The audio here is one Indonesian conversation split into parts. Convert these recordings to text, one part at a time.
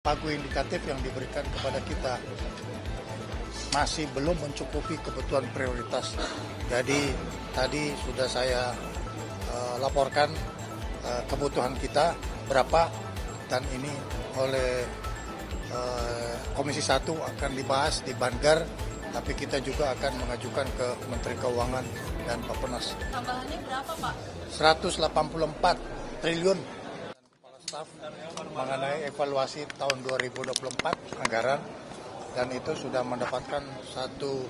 Pagu indikatif yang diberikan kepada kita masih belum mencukupi kebutuhan prioritas. Jadi tadi sudah saya laporkan kebutuhan kita berapa, dan ini oleh Komisi 1 akan dibahas di Banggar, tapi kita juga akan mengajukan ke Menteri Keuangan dan Bappenas. Tambahannya berapa, Pak? 184 triliun. Kepala Staf mengenai evaluasi tahun 2024 anggaran, dan itu sudah mendapatkan satu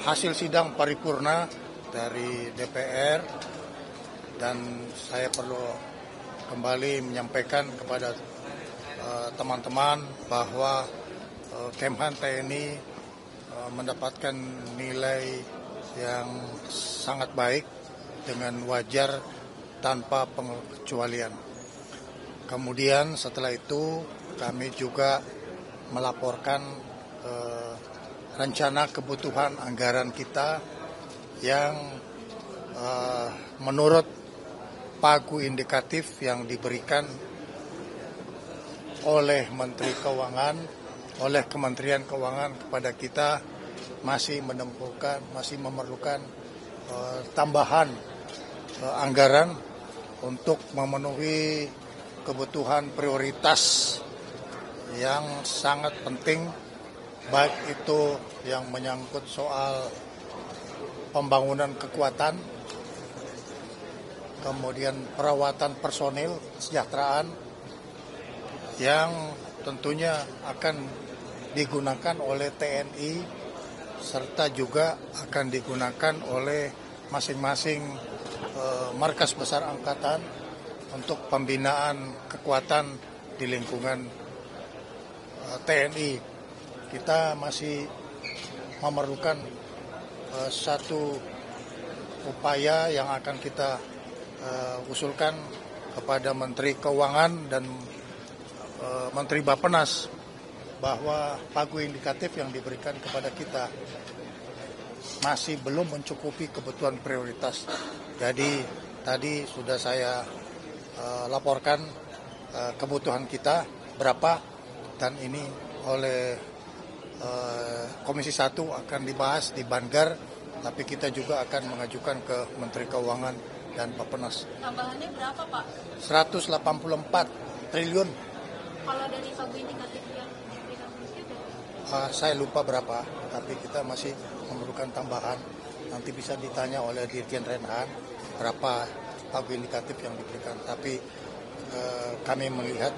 hasil sidang paripurna dari DPR, dan saya perlu kembali menyampaikan kepada teman-teman bahwa Kemhan TNI mendapatkan nilai yang sangat baik dengan wajar tanpa pengecualian. Kemudian setelah itu kami juga melaporkan rencana kebutuhan anggaran kita yang menurut pagu indikatif yang diberikan oleh Menteri Keuangan, oleh Kementerian Keuangan kepada kita masih memerlukan tambahan anggaran untuk memenuhi kebutuhan prioritas yang sangat penting, baik itu yang menyangkut soal pembangunan kekuatan, kemudian perawatan personil, kesejahteraan, yang tentunya akan digunakan oleh TNI, serta juga akan digunakan oleh masing-masing markas besar angkatan untuk pembinaan kekuatan di lingkungan TNI. Kita masih memerlukan satu upaya yang akan kita usulkan kepada Menteri Keuangan dan Menteri Bappenas, bahwa pagu indikatif yang diberikan kepada kita masih belum mencukupi kebutuhan prioritas. Jadi tadi sudah saya laporkan kebutuhan kita berapa, dan ini oleh Komisi 1 akan dibahas di Banggar, tapi kita juga akan mengajukan ke Menteri Keuangan dan Bappenas. Tambahannya berapa, Pak? 184 triliun. Kalau dari pagu indikatif yang diberikan Presiden? Saya lupa berapa, tapi kita masih memerlukan tambahan. Nanti bisa ditanya oleh Dirjen Renhan berapa pagu indikatif yang diberikan. Tapi kami melihat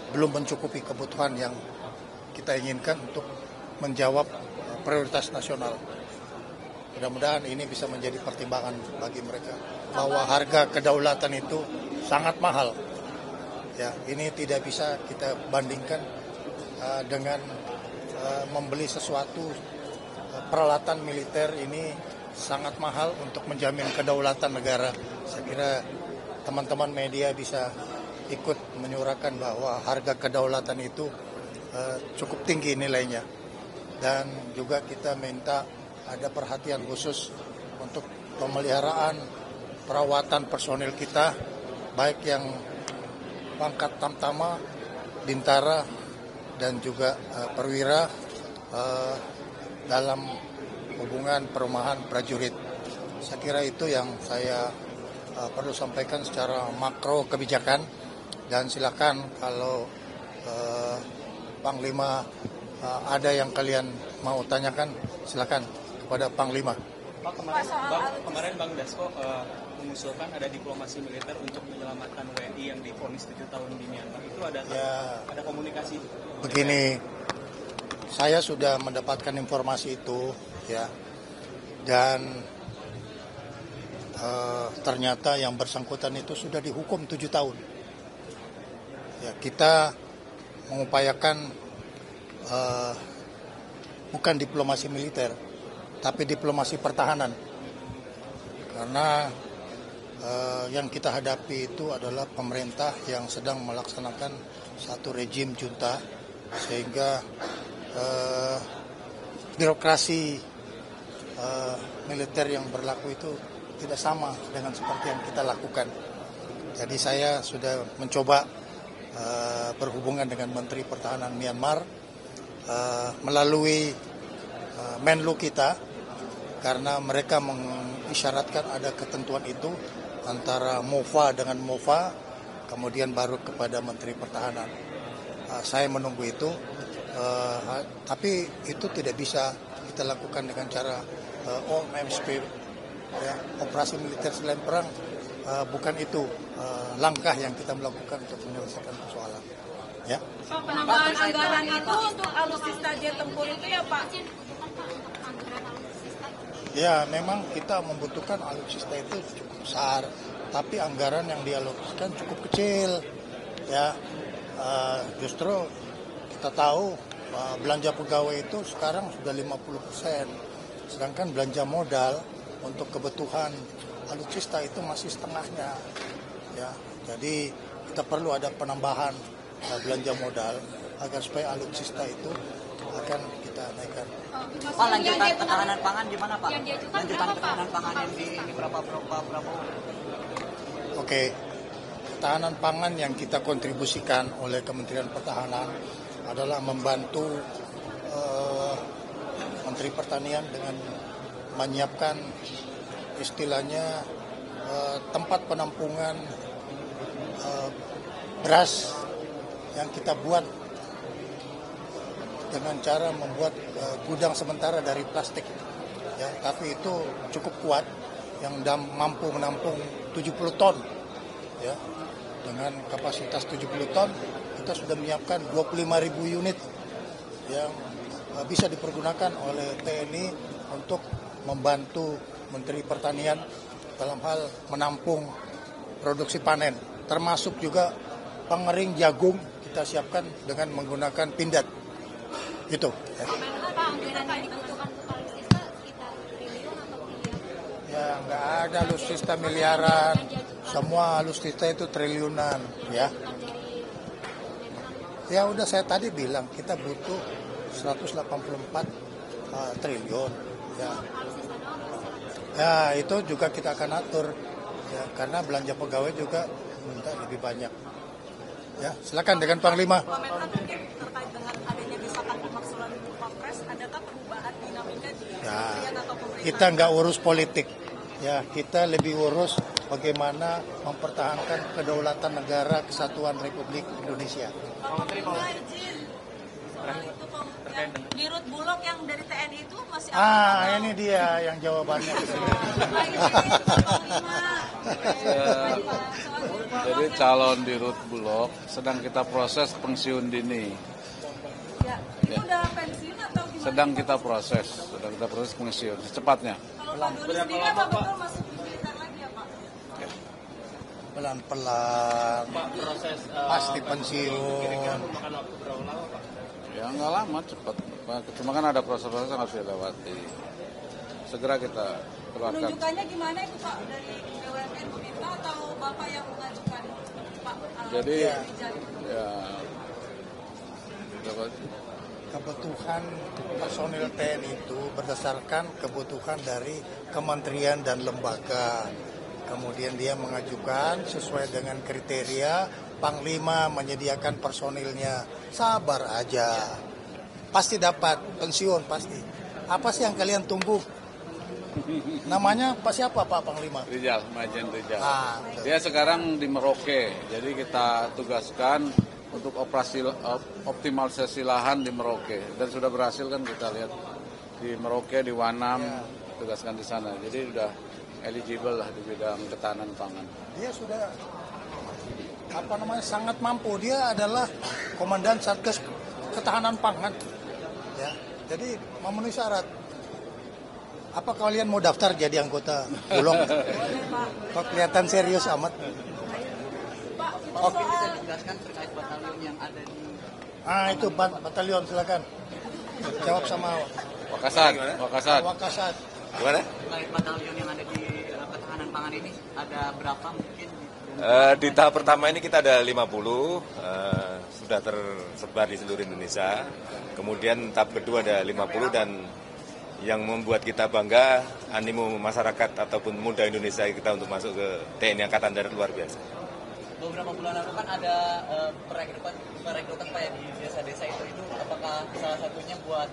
belum mencukupi kebutuhan yang kita inginkan untuk menjawab prioritas nasional. Mudah-mudahan ini bisa menjadi pertimbangan bagi mereka, bahwa harga kedaulatan itu sangat mahal. Ya, ini tidak bisa kita bandingkan dengan membeli sesuatu. Peralatan militer ini sangat mahal untuk menjamin kedaulatan negara. Saya kira teman-teman media bisa ikut menyuarakan bahwa harga kedaulatan itu cukup tinggi nilainya. Dan juga kita minta ada perhatian khusus untuk pemeliharaan perawatan personil kita, baik yang pangkat tamtama, bintara, dan juga perwira dalam hubungan perumahan prajurit. Saya kira itu yang saya perlu sampaikan secara makro kebijakan, dan silakan kalau Panglima ada yang kalian mau tanyakan, silakan kepada Panglima. Pak, kemarin Bang Dasko mengusulkan ada diplomasi militer untuk menyelamatkan WNI yang divonis 7 tahun di Myanmar. Itu ada komunikasi? Begini, saya sudah mendapatkan informasi itu, ya, dan ternyata yang bersangkutan itu sudah dihukum 7 tahun. Ya, kita mengupayakan bukan diplomasi militer, tapi diplomasi pertahanan, karena yang kita hadapi itu adalah pemerintah yang sedang melaksanakan satu rejim junta, sehingga birokrasi militer yang berlaku itu tidak sama dengan seperti yang kita lakukan. Jadi saya sudah mencoba berhubungan dengan Menteri Pertahanan Myanmar melalui Menlu kita, karena mereka mengisyaratkan ada ketentuan itu antara MOFA dengan MOFA, kemudian baru kepada Menteri Pertahanan. Saya menunggu itu, tapi itu tidak bisa kita lakukan dengan cara OMSP, ya, operasi militer selain perang. Bukan itu langkah yang kita melakukan untuk menyelesaikan persoalan. Ya. Penambahan anggaran itu untuk alutsista jet tempur itu ya Pak? Ya, memang kita membutuhkan alutsista itu cukup besar, tapi anggaran yang dialokasikan cukup kecil. Ya, justru kita tahu belanja pegawai itu sekarang sudah 50%, sedangkan belanja modal untuk kebutuhan alutsista itu masih setengahnya. Ya, jadi kita perlu ada penambahan belanja modal agar supaya alutsista itu akan kita naikkan. Pak, lanjutan ketahanan pangan gimana Pak? Lanjutan ketahanan pangan yang di berapa Prabowo? Oke, ketahanan pangan yang kita kontribusikan oleh Kementerian Pertahanan adalah membantu Menteri Pertanian dengan menyiapkan istilahnya tempat penampungan beras yang kita buat dengan cara membuat gudang sementara dari plastik, ya, tapi itu cukup kuat, yang mampu menampung 70 ton, ya, dengan kapasitas 70 ton kita sudah menyiapkan 25.000 unit yang bisa dipergunakan oleh TNI untuk membantu Menteri Pertanian dalam hal menampung produksi panen, termasuk juga pengering jagung kita siapkan dengan menggunakan pindad. Gitu. Ya, nggak ada alutsista miliaran, semua alutsista itu triliunan, ya. Ya udah saya tadi bilang kita butuh 184 triliun, ya. Ya itu juga kita akan atur, ya, karena belanja pegawai juga minta lebih banyak. Ya, silakan dengan Panglima. Terkait dengan adanya desakan pemaksulan Wapres, adakah perubahan dinamika di kementerian atau pemerintah? Kita nggak urus politik, ya, kita lebih urus bagaimana mempertahankan kedaulatan negara kesatuan Republik Indonesia. Di Rut Bulog yang dari TNI itu masih Ini dia yang jawabannya. Jadi calon di Rut Bulog sedang kita proses pensiun dini. Ya, itu udah pensiun atau gimana? Sedang kita proses pensiun secepatnya. Kalau Pak Doni sendiri apa betul masuk di militer lagi ya Pak? Pelan-pelan, pasti pensiun. Ya nggak lama, cepat. Cuma kan ada proses-proses yang harus dilewati. Segera kita keluarkan. Penunjukannya gimana itu Pak? Dari BUMN meminta atau Bapak yang mengajukan Pak? Jadi kebutuhan personil TNI itu berdasarkan kebutuhan dari kementerian dan lembaga. Kemudian dia mengajukan sesuai dengan kriteria, Panglima menyediakan personilnya. Sabar aja, pasti dapat pensiun pasti. Apa sih yang kalian tunggu? Namanya siapa Pak Panglima? Rijal, Majen Rijal. Betul. Dia sekarang di Merauke, jadi kita tugaskan untuk operasi optimalisasi lahan di Merauke, dan sudah berhasil kan kita lihat di Merauke, di Wanam, tugaskan di sana. Jadi sudah eligible lah di bidang ketahanan pangan. Dia sudah sangat mampu. Dia adalah Komandan Satgas Ketahanan Pangan. Ya, jadi memenuhi syarat. Apa kalian mau daftar jadi anggota Bulog? Kok kelihatan serius amat? Oke, bisa dijelaskan terkait batalion yang ada di... Itu batalion, silakan. Jawab sama Wakasat. Gimana? Terkait batalion yang ada di ketahanan pangan ini, ada berapa mungkin? Di tahap pertama ini kita ada 50, sudah tersebar di seluruh Indonesia. Kemudian tahap kedua ada 50, dan yang membuat kita bangga, animo masyarakat ataupun muda Indonesia kita untuk masuk ke TNI Angkatan Darat luar biasa. beberapa bulan lalu kan ada perekrutan Pak ya di desa-desa itu apakah salah satunya buat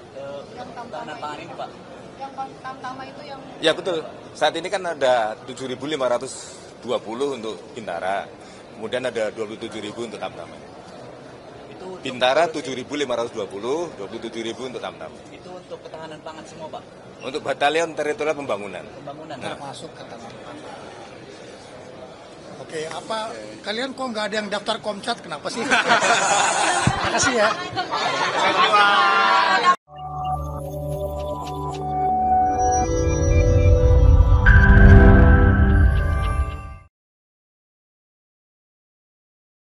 ketahanan pangan ini Pak? Yang Tamtama itu yang... Ya betul, saat ini kan ada 7.520 untuk Bintara, kemudian ada 27.000 untuk Tamtama. Bintara 7.520, 27.000 untuk Tamtama. Itu untuk ketahanan pangan semua Pak? Untuk Batalion Teritorial Pembangunan. Nah. Masuk kata Oke, kalian kok nggak ada yang daftar Komcat? Kenapa sih? Makasih ya.